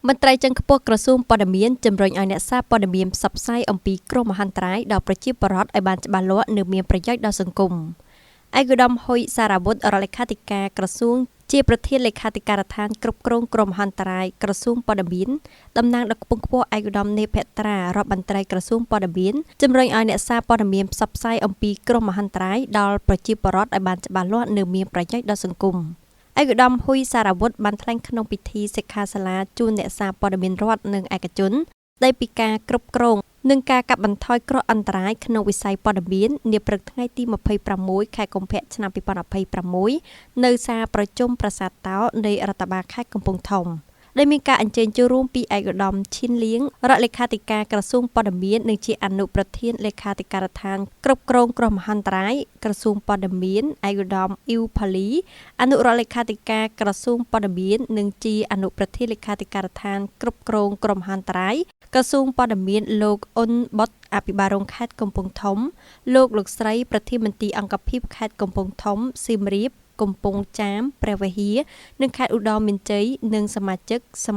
មន្ត្រីជាន់ខ្ពស់ក្រសួងព័ត៌មានជំរុញឲ្យអ្នកសារព័ត៌មានផ្សព្វផ្សាយអំពីគ្រោះមហន្តរាយដល់ប្រជាពលរដ្ឋឲ្យបានច្បាស់លាស់និងមានប្រយោជន៍ដល់សង្គមឯកឧត្តមហ៊ុយសារ៉ាវុធរដ្ឋលេខាធិការក្រសួងជាប្រធានលេខាធិការដ្ឋានគ្រប់គ្រងគ្រោះមហន្តរាយក្រសួងព័ត៌មានតំណាងដល់ខ្ពង់ខ្ពស់ឯកឧត្តមនេភត្រារដ្ឋមន្ត្រីក្រសួងព័ត៌មានជំរុញឲ្យអ្នកសារព័ត៌មានផ្សព្វផ្សាយអំពីគ្រោះមហន្តរាយដល់ប្រជាពលរដ្ឋឲ្យបានច្បាស់លាស់និងមានប្រយោជន៍ដល់សង្គមឯកឧត្តមហ៊ុយសារ៉ាវុធបានថ្លែងក្នុងពិធីសិក្ខាសាលាជូនអ្នកសារព័ត៌មានរដ្ឋនិងឯកជនស្ដីពីការគ្រប់គ្រងនិងការកាត់បន្ថយគ្រោះអន្តរាយក្នុងវិស័យព័ត៌មាននាព្រឹកថ្ងៃទី26ខែកុម្ភៈឆ្នាំ2026នៅសាលប្រជុំប្រាសាទតោនៃរដ្ឋបាលខេត្តកំពង់ធំដែលមានការអញ្ជើញចូលរួមពីឯកឧត្តមឈិនលៀងរដ្ឋលេខាធិការក្រសួងព័ត៌មាននិងជាអនុប្រធានលេខាធិការដ្ឋានគ្រប់គ្រងគ្រោះមហន្តរាយក្រសួងព័ត៌មានឯកឧត្តមអ៊ីវផាលីអនុរដ្ឋលេខាធិការក្រសួងព័ត៌មាននិងជាអនុប្រធានលេខាធិការដ្ឋានគ្រប់គ្រងគ្រោះមហន្តរាយក្រសួងព័ត៌មានលោកអ៊ុនបុតអភិបាលរងខេត្តកំពង់ធំលោកស្រីប្រធានមន្ត្រីអង្គភិបខេត្តកំពង់ធំសៀមរាបកំពង់ចាមព្រះវិហារនិងខេត្តឧត្តរមានជ័យនិងស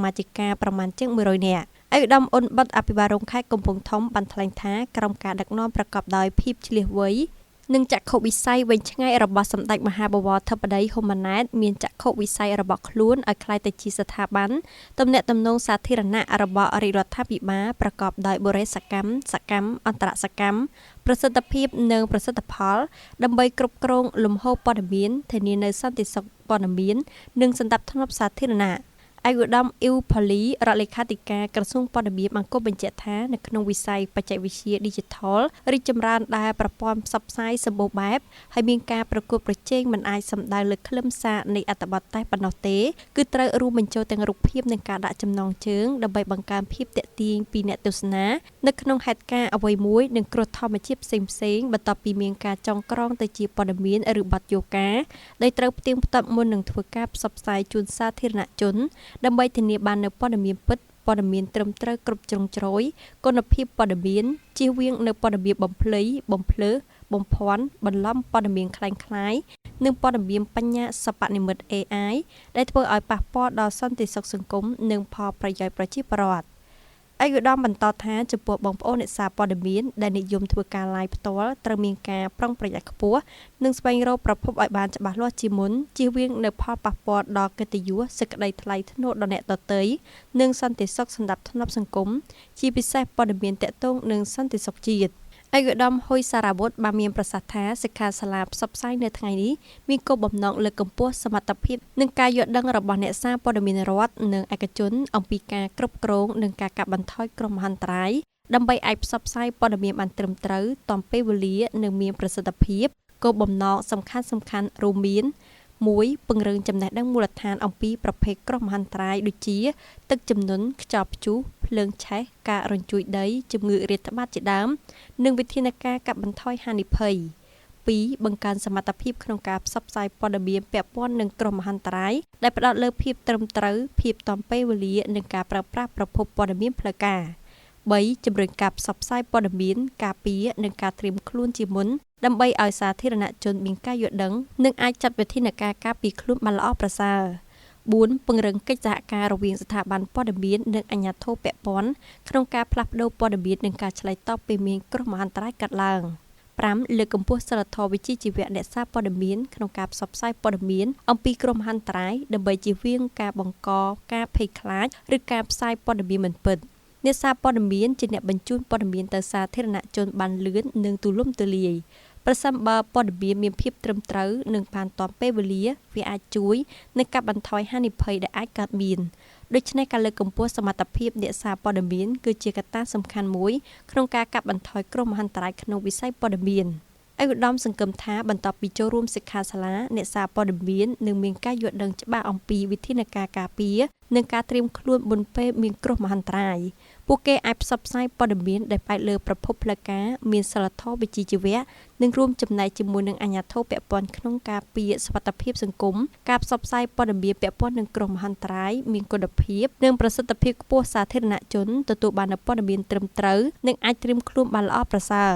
មាជិកាប្រមាណជាង100នាក់ឯកឧត្តមអ៊ុនបុតអភិបាលរងខេត្តកំពង់ធំបានថ្លែងថាក្រុមការដឹកនាំប្រកបដោយភាពឆ្លៀសវៃនិងចក្ខុវិស័យវែងឆ្ងាយរបស់សម្ដេចមហាបវរធិបតីហ៊ុនម៉ាណែតមានចក្ខុវិស័យរបស់ខ្លួនឲ្យក្លាយទៅជាស្ថាប័នទំនាក់ទំនងសាធារណៈរបស់រាជរដ្ឋាភិបាលប្រកបដោយបុរិសកម្មអន្តរសកម្មប្រសិទ្ធភាពនិងប្រសិទ្ធផលដើម្បីគ្រប់គ្រងលំហូរព័ត៌មានធានានូវសន្តិសុខព័ត៌មាននិងសណ្ដាប់ធ្នាប់សាធារណៈឯកឧត្តមអ៊ីវផាលីរដ្ឋលេខាធិការក្រសួងព័ត៌មានបានគប់បញ្ជាក់ថានៅក្នុងវិស័យបច្ចេកវិទ្យា Digital រីកចម្រើនដែលប្រព័ន្ធផ្សព្វផ្សាយសម្បូរបែបហើយមានការប្រកួតប្រជែងមិនអាចសំដៅលើខ្លឹមសារនៃអត្ថបទតែប៉ុណ្ណោះទេគឺត្រូវរួមបញ្ចូលទាំងរូបភាពនិងការដាក់ចំណងជើងដើម្បីបង្កើនភាពទាក់ទាញពីអ្នកទស្សនានៅក្នុងហេតុការណ៍អ្វីមួយនិងគ្រោះធម្មជាតិផ្សេងៗបន្ទាប់ពីមានការចងក្រងទៅជាព័ត៌មានឬបទយោការដែលត្រូវផ្ទៀងផ្ទាត់មុននឹងធ្វើការផ្សព្វផ្សាយជូនសាធារណជនដើម្បីធានាបាននូវព័ត៌មានពិតព័ត៌មានត្រឹមត្រូវគ្រប់ជ្រុងជ្រោយគុណភាពព័ត៌មានជៀសវាងនៅព័ត៌មានបំភ្លឺបំភាន់បន្លំព័ត៌មានคล้ายៗនិងព័ត៌មានបញ្ញាសិប្បនិម្មិត AI ដែលធ្វើឲ្យប៉ះពាល់ដល់សន្តិសុខសង្គមនិងផលប្រយោជន៍ប្រជាពលរដ្ឋឯកឧត្តមបន្តថាចំពោះបងប្អូនអ្នកសារព័ត៌មានដែលនិយមធ្វើការ live ផ្ទាល់ត្រូវមានការប្រុងប្រយ័ត្នខ្ពស់និងស្វែងរកប្រភពឲ្យបានច្បាស់លាស់ជាមុនជៀសវាងនៅផលប៉ះពាល់ដល់កិត្តិយសសេចក្តីថ្លៃថ្នូរដល់អ្នកដទៃនិងសន្តិសុខសណ្ដាប់ធ្នាប់សង្គមជាពិសេសព័ត៌មានទាក់ទងនឹងសន្តិសុខជាតិឯកឧត្តមហ៊ុយសារ៉ាវុធបានមានប្រសាសន៍ថាសិក្ខាសាលាផ្សព្វផ្សាយនៅថ្ងៃនេះមានគោលបំណងលើកកម្ពស់សមត្ថភាពនិងការយល់ដឹងរបស់អ្នកសារព័ត៌មានរដ្ឋនិងឯកជនអំពីការគ្រប់គ្រងនិងការកាត់បន្ថយគ្រោះមហន្តរាយដើម្បីអាចផ្សព្វផ្សាយព័ត៌មានបានត្រឹមត្រូវទាន់ពេលវេលានិងមានប្រសិទ្ធភាពគោលបំណងសំខាន់រួមមាន1ពង្រឹងចំណេះដឹងមូលដ្ឋានអំពីប្រភេទគ្រោះមហន្តរាយដូចជាទឹកជំនន់ខ្យល់ព្យុះភ្លើងឆេះការរញ្ជួយដីជំងឺរាតត្បាតជាដើមនិងវិធានការកាត់បន្ថយហានិភ័យ2បង្កើនសមត្ថភាពក្នុងការផ្សព្វផ្សាយព័ត៌មានពាក់ព័ន្ធនឹងគ្រោះមហន្តរាយដែលផ្ដោតលើភាពត្រឹមត្រូវភាពទាន់ពេលវេលានិងការប្រើប្រាស់ប្រភពព័ត៌មានផ្លូវការ3ជំរុញការផ្សព្វផ្សាយព័ត៌មានការពារនិងការត្រៀមខ្លួនជាមុនដើម្បីឲ្យសាធារណជនមានការយល់ដឹងនិងអាចចាត់វិធានការការពារខ្លួនបានល្អប្រសើរ4ពង្រឹងកិច្ចសហការរវាងស្ថាប័នព័ត៌មាននិងអាជ្ញាធរពាក់ព័ន្ធក្នុងការផ្លាស់ប្តូរព័ត៌មាននិងការឆ្លើយតបពេលមានគ្រោះមហន្តរាយកើតឡើង5លើកកម្ពស់សីលធម៌វិជ្ជាជីវៈអ្នកសារព័ត៌មានក្នុងការផ្សព្វផ្សាយព័ត៌មានអំពីគ្រោះមហន្តរាយដើម្បីជៀសវាងការបង្កការភ័យខ្លាចឬការផ្សាយព័ត៌មានមិនពិតអ្នកសារព័ត៌មានជាអ្នកបញ្ជូនព័ត៌មានទៅសាធារណជនបានលឿននិងទូលំទូលាយប្រសិនបើព័ត៌មានមានភាពត្រឹមត្រូវនិងបានទាន់ពេលវេលាវាអាចជួយនិងកាត់បន្ថយហានិភ័យដែលអាចកើតមានដូច្នេះការលើកកម្ពស់សមត្ថភាពអ្នកសារព័ត៌មានគឺជាកត្តាសំខាន់មួយក្នុងការកាត់បន្ថយគ្រោះមហន្តរាយក្នុងវិស័យព័ត៌មានឯកឧត្តមសង្ឃឹមថាបន្ទាប់ពីចូលរួមសិក្ខាសាលាអ្នកសារព័ត៌មាននឹងមានការយល់ដឹងច្បាស់អំពីវិធានការការពារនិងការត្រៀមខ្លួនមុនពេលមានគ្រោះមហន្តរាយពួកគេអាចផ្សព្វផ្សាយព័ត៌មានដែលផ្អែកលើប្រភពផ្លូវការមានសីលធម៌វិជ្ជាជីវៈនិងរួមចំណែកជាមួយនឹងអាជ្ញាធរពាក់ព័ន្ធក្នុងការពារសុវត្ថិភាពសង្គមការផ្សព្វផ្សាយព័ត៌មានពាក់ព័ន្ធនឹងគ្រោះមហន្តរាយមានគុណភាពនិងប្រសិទ្ធភាពខ្ពស់សាធារណជនទទួលបាននូវព័ត៌មានត្រឹមត្រូវនិងអាចត្រៀមខ្លួនបានល្អប្រសើរ